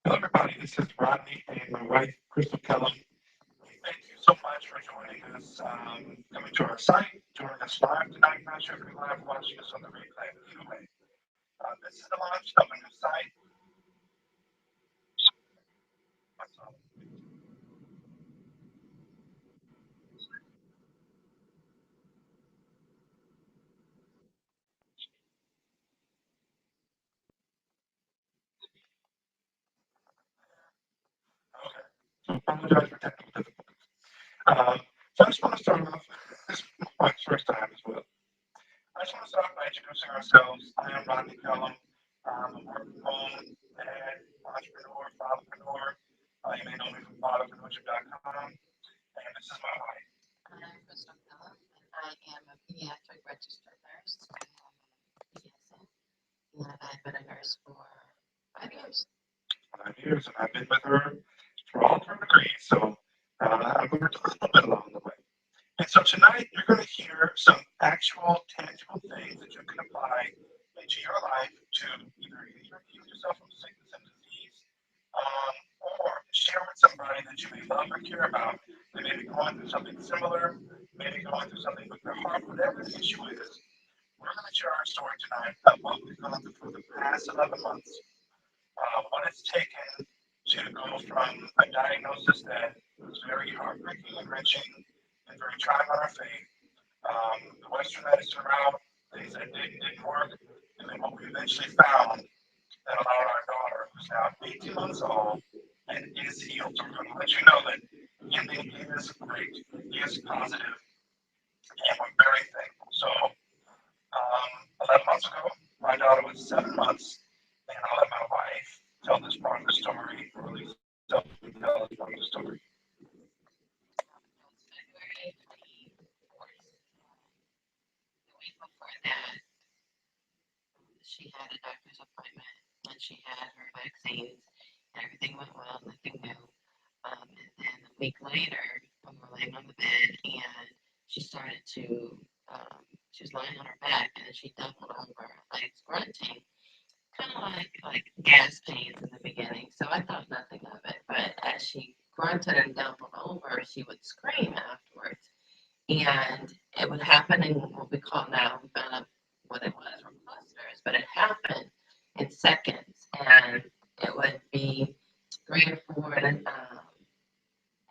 Hello, everybody. This is Rodney and my wife, Crystal Kellum. Thank you so much for joining us, coming to our site, joining us live tonight. Not sure if you're live watching us on the replay, but either way, this is the launch of a new site. So, okay. So apologize for technical difficulties. So I just want to start off. This is my first time as well. I just want to start off by introducing ourselves. I am Rodney Kellum. I'm a work from home dad, entrepreneur, fatherpreneur. You may know me from fatherpreneurship.com. And this is my wife. I'm Crystal Phillip, and I am a pediatric registered nurse. I am a PSN, and I've been a nurse for 5 years. 5 years, and I've been with her for all of her degrees, so I've learned a little bit along the way. And so tonight you're going to hear some actual tangible things that you can apply into your life to either heal yourself from sickness and disease, or share with somebody that you may love or care about that may be going through something similar, maybe going through something with their heart, whatever the issue is. We're going to share our story tonight of what we've gone through for the past 11 months, what it's taken to go from a diagnosis that was very heartbreaking and wrenching and very trying on our faith. The Western medicine route, things that didn't work, and then what we eventually found that allowed our daughter, who's now 18 months old and is healed. So we're going to let you know that healing is great, is positive, and we're very thankful. So 11 months ago, my daughter was 7 months, and I'll let my wife tell this part of the story, or at least tell this part of the story. February 24th. The week before that, she had a doctor's appointment, and she had her vaccines, and everything went well, nothing new. And then a week later, we were laying on the bed, and she started to, she was lying on her back, and then she doubled over, like grunting, kind of like gas pains in the beginning. So I thought nothing of it. But as she grunted and doubled over, she would scream afterwards. And it would happen in what we call now, we found out what it was were clusters, but it happened in seconds. And it would be 3 or 4 in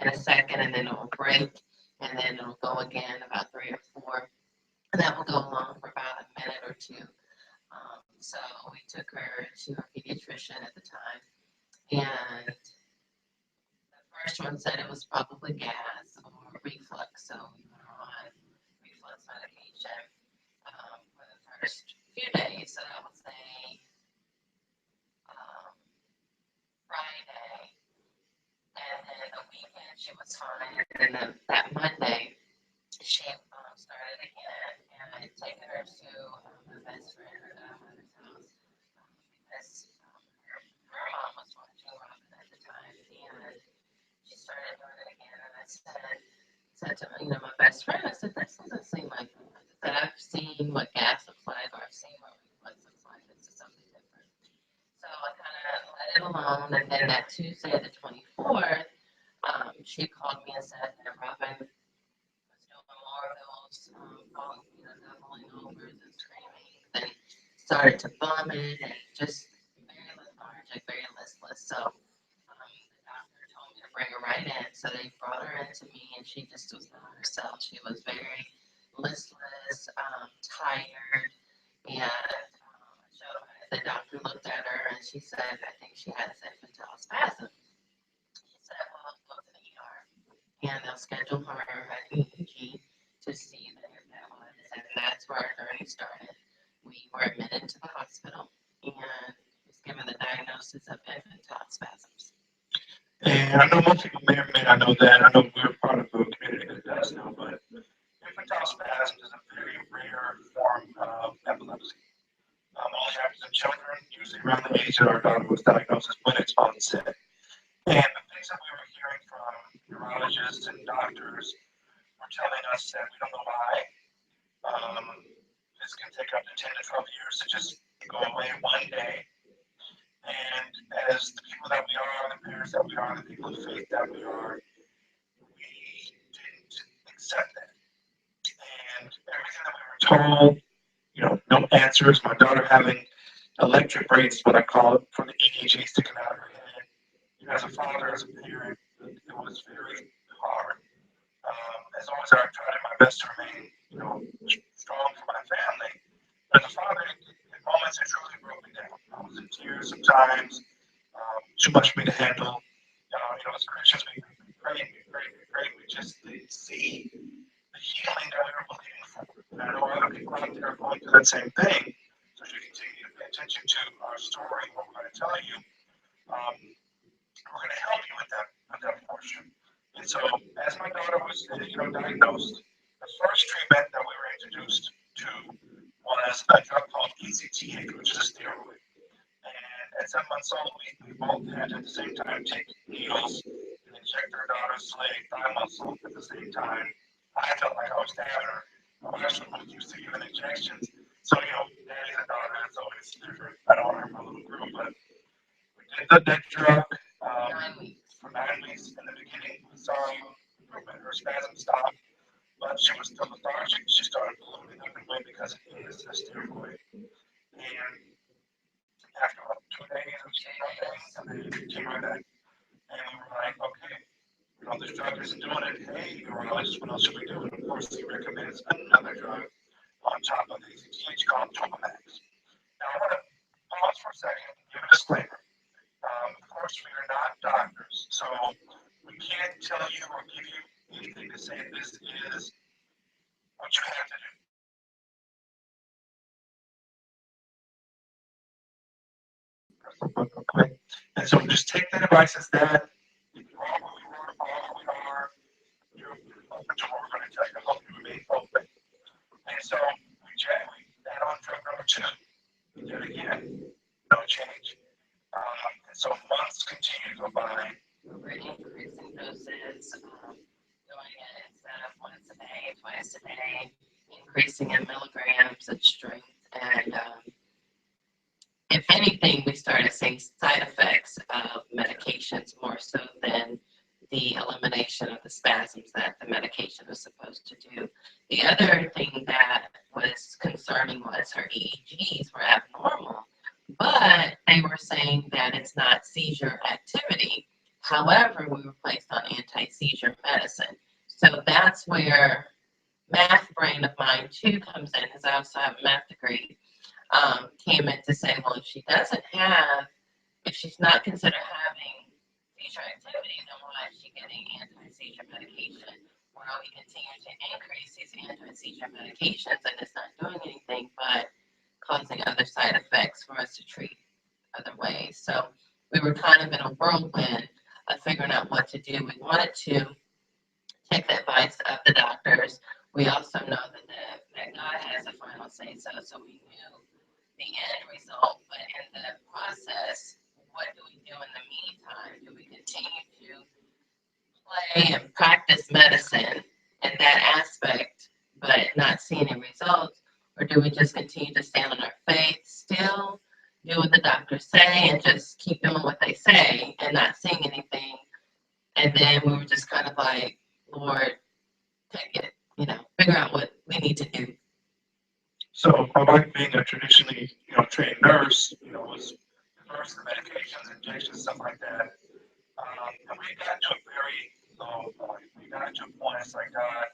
a second, and then it will break, and then it'll go again about 3 or 4. And that will go along for about a minute or two. So we took her to her pediatrician at the time, and the first one said it was probably gas or reflux. So we put her on reflux medication for the first few days. So I would say um, Friday, and then the weekend she was fine, and then that Monday she started again, and I had taken her to my best friend, her godmother's house, because her mom was watching Robin at the time, and she started doing it again. And I said to my best friend, I said, this doesn't seem like that. I've seen what gas looks like, or I've seen what reflux looks like. This is something different. So I kind of let it alone, and then that Tuesday, the 24th, she called me and said that Robin was doing more of those doubling overs and screaming, then started to vomit and just very lethargic, very listless. So the doctor told me to bring her right in. So they brought her in to me, and she just was not herself. She was very listless, tired, and the doctor looked at her and she said, I think she has infantile spasm. He said, well, go to the ER, and they'll schedule her an EEG to see if that was. And that's where our journey started. We were admitted to the hospital and was given the diagnosis of infantile spasms. And I know most people may or may not know that. I know we're part of a community that does know, but infantile spasms is a very rare form of epilepsy. Only happens in children, usually around the age that our daughter was diagnosed when it's onset. And the things that we were hearing from neurologists and doctors were telling us that we don't know why. This can take up to 10 to 12 years to just go away one day. And as the people that we are leaders that we are, the people of faith that we are, we didn't accept that. And everything that we were told, no answers. My daughter having electric braids, what I call it, from the EEG sticking out of her head. As a father, as a parent, it was very hard. As always, I tried my best to remain, strong for my family. But as a father, in moments, it truly broke me down. I was in tears sometimes, too much for me to handle. As Christians, we prayed, we just didn't see the healing that we were believing for. And I know other people out there are going through that same thing. So as you continue to pay attention to our story, what we're going to tell you, we're going to help you with that portion. And so, as my daughter was, diagnosed, the first treatment that we were introduced to was a drug called ECTH, which is a steroid. And at 7 months old, we both had to at the same time take needles and inject our daughter's leg, thigh muscle at the same time. I felt like I was stabbing her. My wife was used to giving injections. So, daddy and daughter, it's always different. I don't want to hurt my little girl, but we did that drug 9 weeks. for 9 weeks. In the beginning, we saw improvement. Her spasm stopped, but she was still lethargic. She started bloating up and weight because it is a steroid. And after about 2 days of nothing, and then it came right back. And we were like, okay, this drug isn't doing it. Hey, neurologist, what else should we do? And of course, he recommends another drug on top of the ACTH called Topamax. Now, I want to pause for a second and give a disclaimer. Of course, we are not doctors, so we can't tell you or give you anything to say this is what you have to do. Okay. And so just take that advice as that. If you are where we were, are where we are, you're open to what we're going to tell you. I hope you remain open. And so we add on drug number 2. We did it again. No change. And so months continue to go by. We're increasing doses, doing it instead of once a day, twice a day, increasing in milligrams of strength. And if anything, we started seeing side effects of medications more so than the elimination of the spasms that the medication was supposed to do. The other thing that was concerning was her EEGs were abnormal, but they were saying that it's not seizure activity. However, we were placed on anti-seizure medicine. So that's where math brain of mine too comes in, because I also have a math degree, came in to say, well, if she's not considered having seizure activity, then why is she getting anti-seizure medication? Well, we continue to increase these anti-seizure medications, and it's not doing anything but causing other side effects for us to treat other ways. So we were kind of in a whirlwind of figuring out what to do. We wanted to take the advice of the doctors. We also know that God has a final say so we knew the end result, but in the process, what do we do in the meantime? Do we continue to play and practice medicine in that aspect, but not see any results? Or do we just continue to stand on our faith still, do what the doctors say, and just keep doing what they say and not seeing anything? And then we were just kind of like, Lord, take it, figure out what we need to do. So my wife being a traditionally, trained nurse, was versed in medications, injections, stuff like that. And we got to a very low point. We got to a point, it's like, God,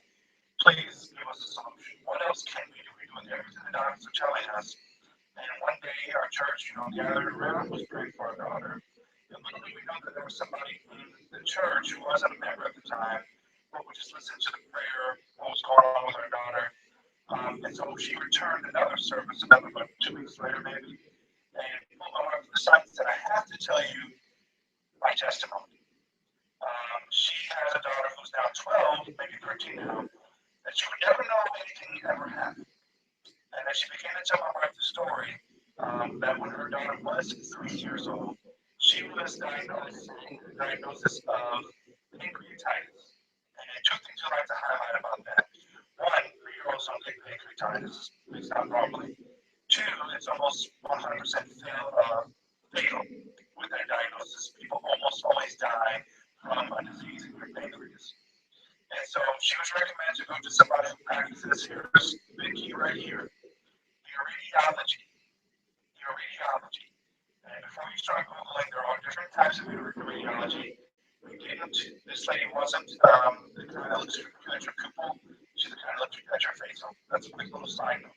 please give us a solution. What else can we do? We're doing everything the doctors are telling us. And one day our church, gathered around, was praying for our daughter. And literally we know that there was somebody in the church who wasn't a member at the time, but we just listened to the prayer, what was going on with our daughter. And so she returned another service, another about 2 weeks later maybe. And pulled my wife to the side and said, I have to tell you my testimony. She has a daughter who's now 12, maybe 13 now, that you would never know anything ever happened. And as she began to tell my wife the story, that when her daughter was 3 years old, she was diagnosis of pancreatitis. And 2 things I'd like to highlight about that. One, 3-year-olds don't get pancreatitis, at least not normally. 2, it's almost 100% fatal with that diagnosis. People almost always start Googling, there are different types of radiology. We didn't, this lady wasn't the kind that looks at your pupil. She's the kind that looks at your face. So that's a quick little side note.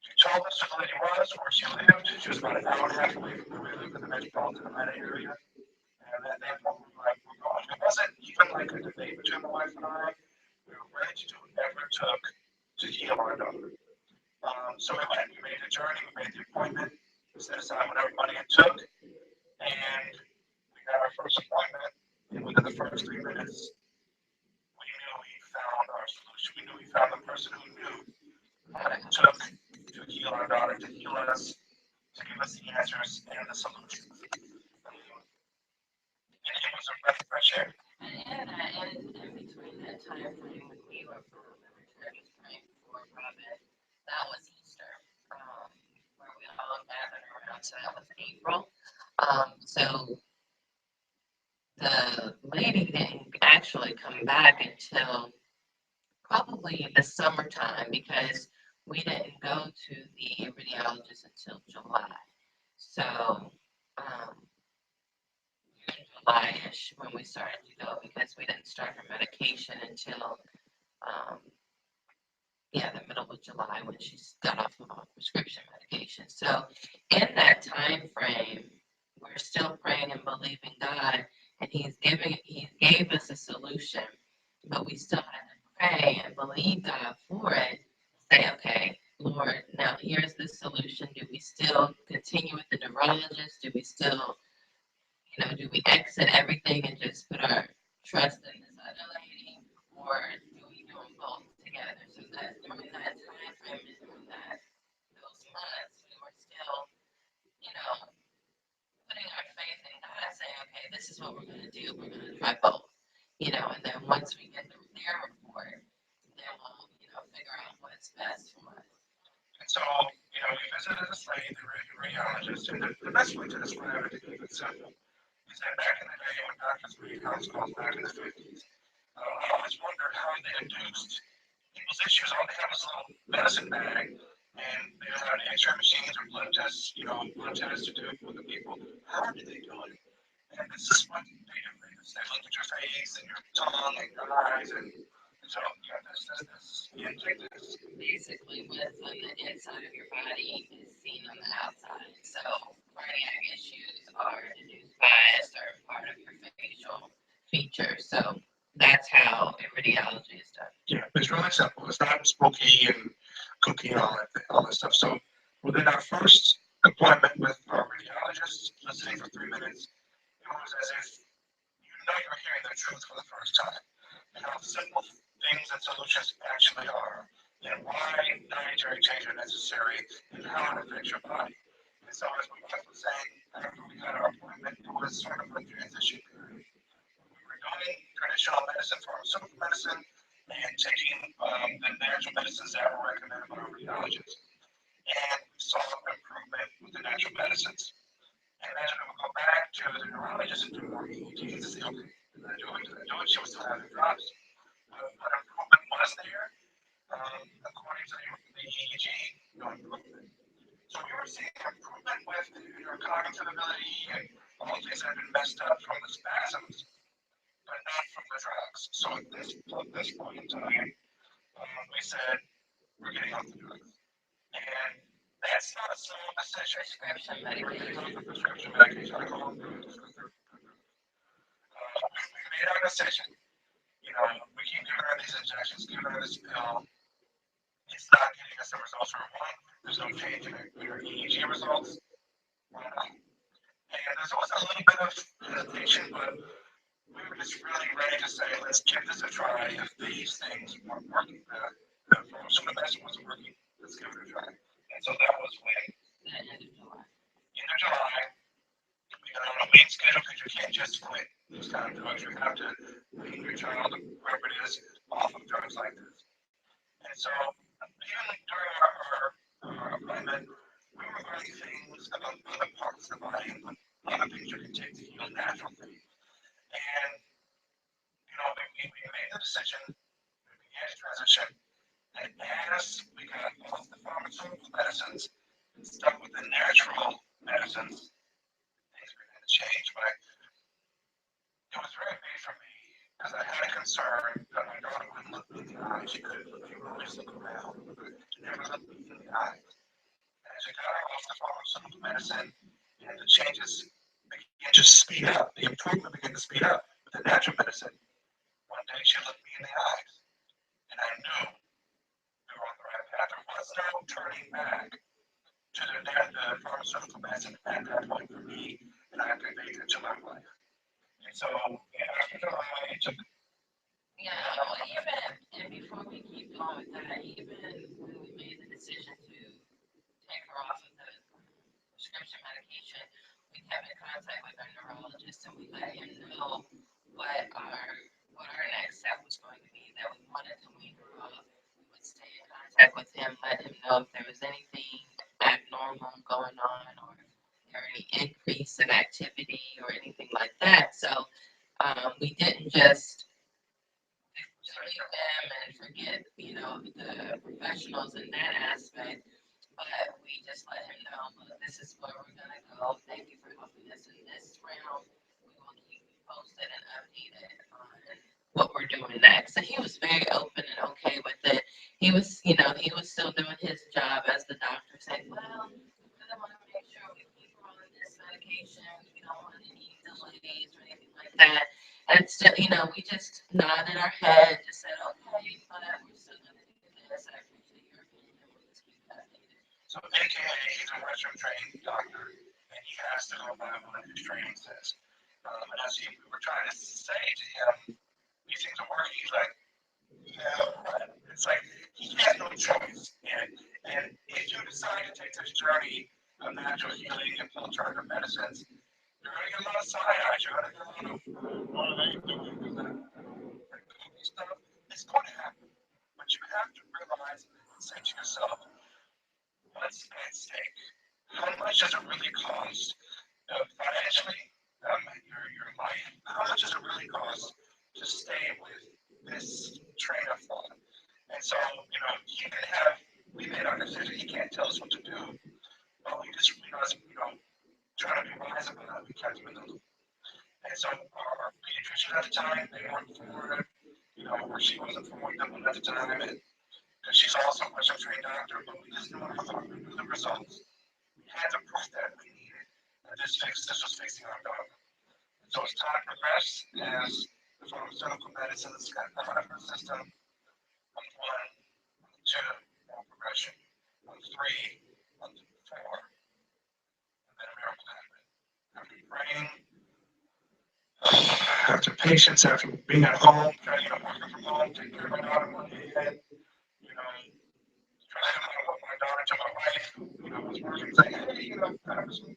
She told us who the lady was, where she lived. She was about an hour and a half away from where we live in the metropolitan Atlanta area. And that they were like, we're going. It wasn't even like a debate between my wife and I. We were ready to do whatever it took to heal our daughter. So we went, we made the journey, we made the appointment, we set aside whatever money it took, and we had our first appointment. And within the first 3 minutes, we knew we found our solution. We knew we found the person who knew what it took to heal our daughter, to heal us, to give us the answers and the solutions. And it was a breath of fresh air. And in between that time frame when we were praying for Robin, that was Easter, where we all gathered around. So that was April. So the lady didn't actually come back until probably the summertime because we didn't go to the radiologist until July. So July-ish when we started to go because we didn't start her medication until um, the middle of July when she got off of all prescription medication. So in that time frame, we're still praying and believing God, and He gave us a solution, but we still had to pray and believe God for it. Say, okay, Lord, now here's the solution. Do we still continue with the neurologist? Do we still, do we exit everything and just put our trust in this other lady, or do we do them both together? So that during that time frame and during those months, we were still, you know, putting our faith in God, saying, okay, this is what we're going to do. We're going to try both, and then once we get their report, then we'll, figure out what's best for us. And so, we visited this lady, the radiologist, and the best way to describe it to keep it simple is that back in the day when doctors made house calls back in the 50s, I always wondered how they induced people's issues. All they had was a little medicine bag, and they had X-ray machines or blood tests, blood tests to do with the people. How did they do it? And this is what they do. They look at your face and your tongue and your eyes, and so this, take this. Basically, what's on the inside of your body is seen on the outside. So cardiac issues are induced by a certain part of your facial features. So that's how radiology is done. Yeah, it's really simple. It's not spooky and cookie and all that stuff. So within our first appointment with our radiologist, listening for 3 minutes, it was as if you're hearing the truth for the first time. And how simple things and solutions actually are, and why dietary change are necessary, and how it affects your body. And so as my wife was saying, after we had our appointment, it was sort of a transition period. We were doing traditional medicine, pharmaceutical medicine, and taking the natural medicines that were recommended by our radiologist. And we saw improvement with the natural medicines. And then we would go back to the neurologist and do more EEGs to see, okay, did I do it? Did I do it? She was still having drops. But improvement was there. According to the EEG, no improvement. So we were seeing improvement with your cognitive ability and all the things that had been messed up from the spasms, but not from the drugs. So at this point in time, we said, we're getting off the drugs. And that's not a small decision. Prescription medication. Prescription medication. I call them we made our decision. We keep giving her these injections, giving her this pill. It's not getting us the results we want. There's no change in her EEG results. Why not? And there's also a little bit of hesitation, but we were just really ready to say, let's give this a try. If these things weren't working, the pharmaceutical medicine wasn't working, let's give it a try. And so that was when, End of July. End of July, we got on a weed schedule because you can't just quit these kind of drugs. You have to wean your child, whoever it is, off of drugs like this. And so, even during our appointment, we were learning things about other parts of the body and other things you can take to heal natural things. And, we made the decision, we began to transition, and as we got off the pharmaceutical medicines and stuck with the natural medicines, change, but it was very big for me because I had a concern that my daughter wouldn't look me in the eye. She couldn't look. She would always look around, but she never looked me in the eye. And as I got her off the pharmaceutical medicine, and the changes began to speed up, the improvement began to speed up with the natural medicine. One day she looked me in the eyes, and I knew we were on the right path. There was no turning back to the pharmaceutical medicine at that point for me, and I conveyed it to my wife. And so, after July, it took Yeah, well, even and before we keep going with that, even when we made the decision to take her off of the prescription medication, we kept in contact with our neurologist and we let him know what our what our next step was going to be, that we wanted to wean her off. We would stay in contact with him, let him know if there was anything abnormal going on or or any increase in activity or anything like that. So we didn't just delete them and forget, the professionals in that aspect. But we just let him know, look, this is where we're gonna go. Thank you for helping us in this realm. We will keep you posted and updated on what we're doing next. And he was very open and okay with it. He was still doing his job as the doctor, saying, well, we really want to make sure we keep her on this medication. We don't want any delays or anything like that. And still, we just nodded our head, just said, okay, but we're still gonna do this. I appreciate your opinion. We'll just keep that updated. so AKA he's a Western trained doctor, and he has to go by what his training says. And as we were trying to say to him, these things are working. He's like, yeah, but it's like he has no choice. And if you decide to take this journey of natural healing and alternative medicines, you're going to get a lot of side eyes. You're going to get a lot of, what are they doing? Is that kooky stuff? It's going to happen. But you have to realize and say to yourself, what's at stake? How much does it really cost financially, your life? How much does it really cost to stay with this train of thought? And so, he didn't have, we made our decision. He can't tell us what to do, but we just realized, trying to be wise about it, we kept him in the loop. And so our pediatrician at the time, they weren't for it, or she wasn't for them at the time, and because she's also a Western trained doctor, but we just knew our heart, we knew the results. We had the proof that we needed that this was fixing our daughter. And so as time progressed, as the pharmaceutical medicines got out of her system, month one, month two, more progression, month three, month four, and then a miracle happened. After praying, after patience, after being at home, working from home, taking care of my daughter one day ahead, trying to put my daughter to my wife, who, was working, saying, hey, have some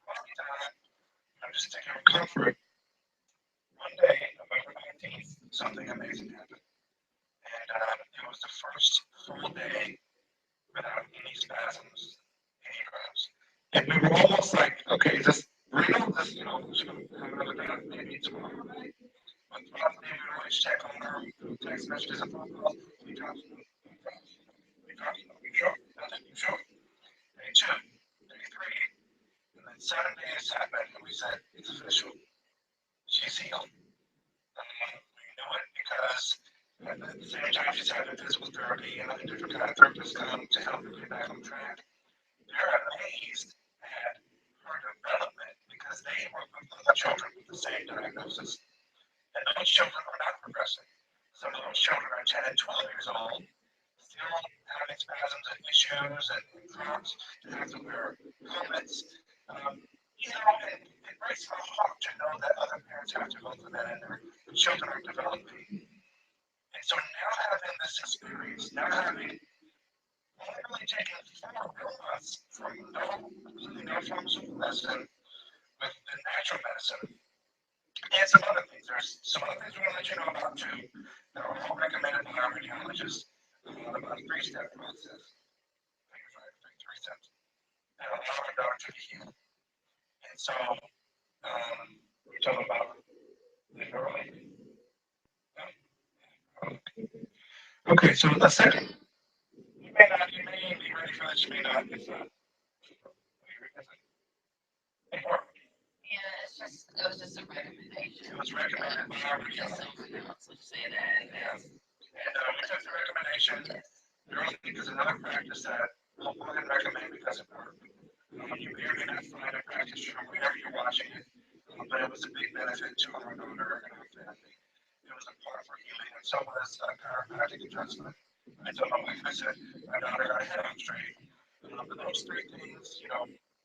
quality time, just take care of comfort. One day, November 19th, something amazing happened. And it was the first full day without any spasms, any cramps. And we were almost like, okay, is this real? This, should have another day, maybe tomorrow night. But throughout the day, we would always check on her through text messages and phone calls. We talked, we sure, nothing, you sure. Day two, day three, and then 7 days happened, and we said, it's official. She's healed. We know it because at the same time she's having physical therapy and other different kind of therapists come to help her get back on track. They're amazed at her development because they work with other children with the same diagnosis. And those children are not progressing. Some of those children are 10 and 12 years old, still having spasms and issues and drops, to have to wear helmets. And it breaks my heart to know that other parents have to go through that and their children are developing. And so now having this experience, now having literally taken 4 months from completely no pharmaceutical medicine with the natural medicine and some other things. There's some other things we want to let you know about too that are all recommended by our radiologists about a 3-step process. I think it's right, 3 steps that allow our daughter to heal. And so we're talking about the early. Okay, so the second, you may be ready for this, you may not. It's important. Yeah, That was just a recommendation. It was recommended by our Just radiologist. someone else would say that. Yeah. And we took the recommendation. There only is another practice that we'll go ahead and recommend because it worked. You may or may not find a practice from wherever you're watching it, but it was a big benefit to our daughter and our family. It was important for healing, and so was chiropractic adjustment. I told my wife, I said, my daughter got her head on straight. But those three things,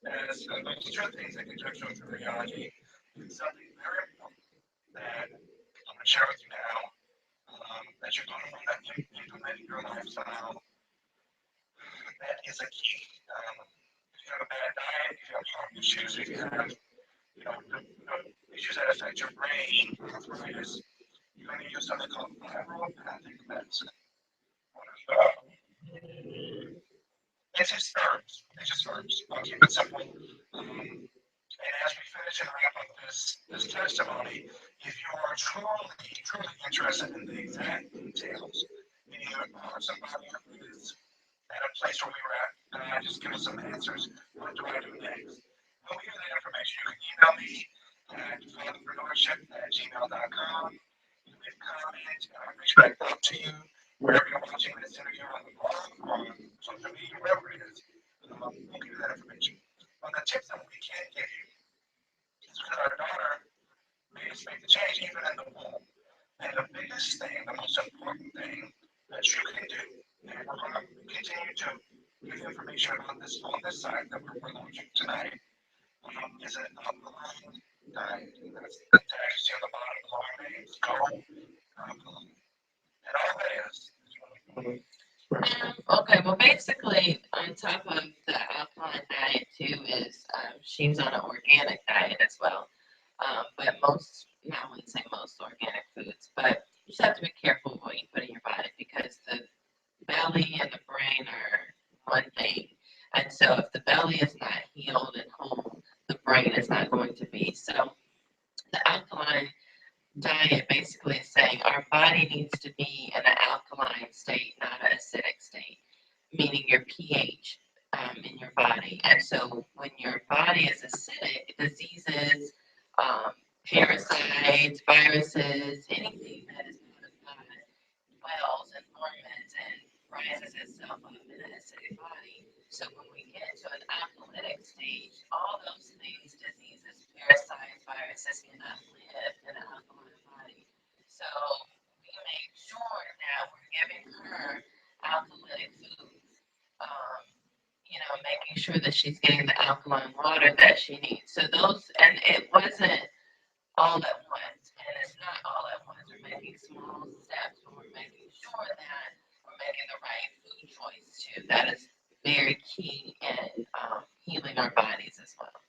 as those two things in conjunction with radiology, is something very important that I'm going to share with you now. That you're going to want to implement in your lifestyle. That is a key. If you have a bad diet, if you have heart issues, if you have issues that affect your brain, arthritis, you're going to use something called neuropathic medicine. It's just herbs. It's just herbs. I'll keep it simple. And as we finish and wrap up this testimony, if you are truly interested in the exact details, and you are somebody who is at a place where we were at, just give us some answers. What do I do next? We'll give you that information. You can email me at fatherpreneurship@gmail.com. You can leave a comment, reach back out to you wherever you're watching this interview on the blog or on social media, wherever it is. We'll give you that information. But the tips that we can give you is because our daughter made us make the change even in the womb. And the biggest thing, the most important thing that you can do, and we're going to continue to give information about this on this site that we're launching tonight, is an alkaline diet. And that's the text you see on the bottom of our names. Go alkaline. And all that is. Okay, well, basically, on top of the alkaline diet, too, is she's on an organic diet as well. But most, no, I wouldn't say most organic foods, but you just have to be careful what you put in your body because the belly and the brain are one thing. And so if the belly is not healed and whole, the brain is not going to be. So the alkaline diet basically is saying our body needs to be in an alkaline state, not an acidic state, meaning your pH in your body. And so when your body is acidic, diseases, um, parasites, viruses, anything that is not of God dwells and ferments and rises itself up in an acidic body. So when we get to an alkalytic stage, all those things, diseases, parasites, viruses cannot live in an alkaline body. So we make sure that we're giving her alkalytic foods. Um, making sure that she's getting the alkaline water that she needs. So those, and it wasn't all at once, and it's not all at once. We're making small steps, but we're making sure that we're making the right food choice too. That is very key in healing our bodies as well.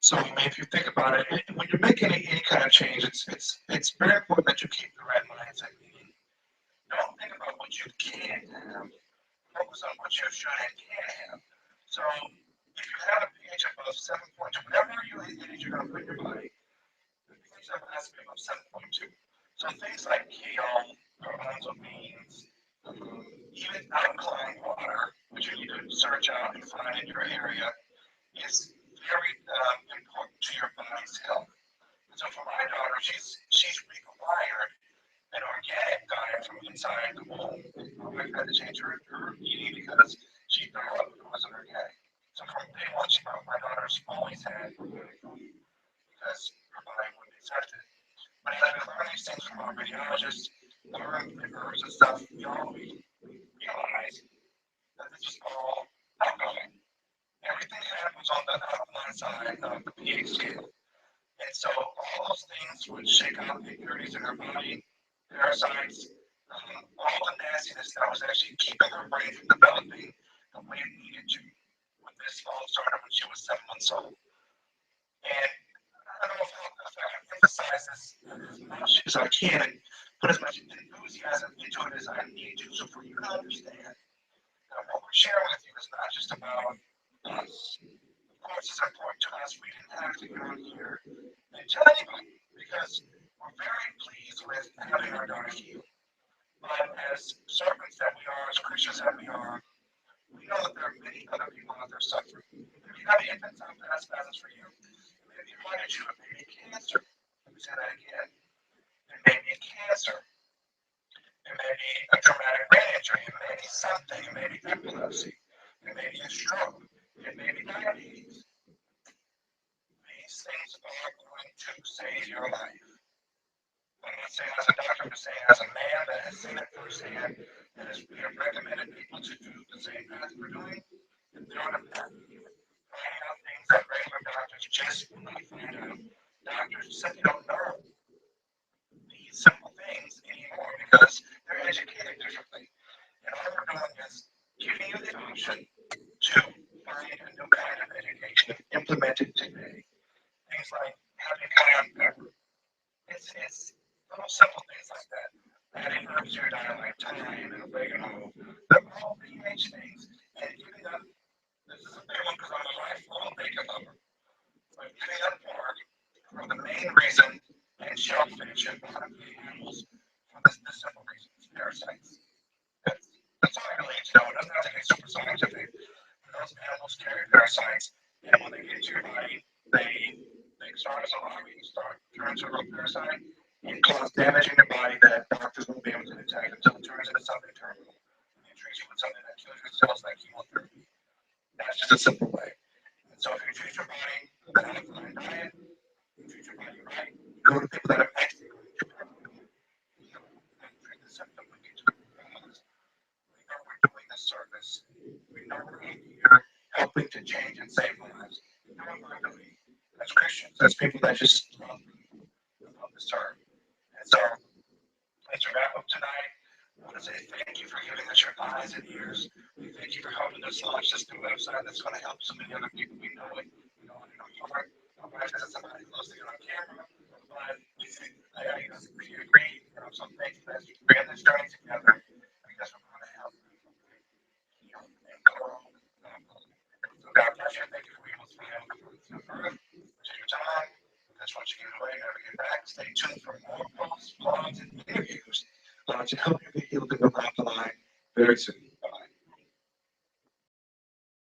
So if you think about it, when you're making any kind of change, it's very important that you keep the right mindset. Meaning, don't think about what you can't have. Focus on what you should and can have. So if you have a pH above 7.2, whatever you eat, you're going to put in your body, the pH level has to be above 7.2. So things like kale, garbanzo beans, even alkaline water, which you need to search out and find in your area, is very important to your body's health. So for my daughter, she's required an organic diet from inside the womb. My wife had to change her eating because she thought it wasn't organic. So from day one, my daughter's always had organic food because her body wouldn't accept it. But as we learn these things from our radiologists, learn the herbs and stuff, we realize that this is all alkaline. Everything happens on the alkaline side of the pH scale. And so all those things would shake out the impurities in her body, parasites, all the nastiness that was actually keeping her brain from developing the way it needed to. When this all started when she was 7 months old. And I don't know if I can emphasize this as much as I can and put as much enthusiasm into it as I need to. So for you to understand that what we're sharing with you is not just about us. Of course, it's important to us. We didn't have to go here and tell anybody because we're very pleased with having our daughter healed. But as servants that we are, as Christians that we are, we know that there are many other people out there suffering. There may not be infants out there, that's for you. Maybe a heart issue, it may be cancer. Let me say that again. It may be cancer. It may be a traumatic brain injury. It may be something. It may be epilepsy. It may be a stroke. It may be diabetes. These things are going to save your life. I'm not saying as a doctor, I'm just saying as a man that has seen it firsthand, that has recommended people to do the same path we're doing, and they're on a path. Finding out things that regular doctors just will not find out. Doctors simply don't know these simple things anymore because they're educated differently. And all we're doing is giving you the option to find a new kind of education and implement it today. Things like having cayenne pepper. It's little simple things like that. Adding herbs to your diet like thyme and oregano. They're all pH things. And giving up, this is a big one because I'm a lifelong bacon lover. But giving up pork for the main reason and shellfish and bottom feeding animals for this simple reason, it's parasites. That's all I really need to know. It doesn't have to be super scientific. Those animals carry parasites, and when they get into your body, they start as a larvae, start turn into a real parasite, and cause damage in your body that doctors won't be able to detect until it turns into something terminal. And they treat you with something that kills your cells like chemotherapy. That's just a simple way. And so if you treat your body with an alkaline diet, you treat your body right, you go to people that have actually heal and treat the symptom and get to the root cause. We know we're doing a service. We know we're here helping to change and save lives. We know what we're doing as Christians, as people that just love people, love to serve. And so, as we wrap up tonight, I want to say thank you for giving us your eyes and ears. We thank you for helping us launch this new website that's going to help so many other people. We know it. We know it in our heart. My wife has somebody close to get on camera. But we agree. I'm so thankful that we began this journey together because we're going to help people heal and grow. So God bless you. Thank you for being able to be able to put this on earth, which is your time. That's what you give away. Never get back. Stay tuned for more posts, blogs, and interviews to help you get healed and go down the line very soon.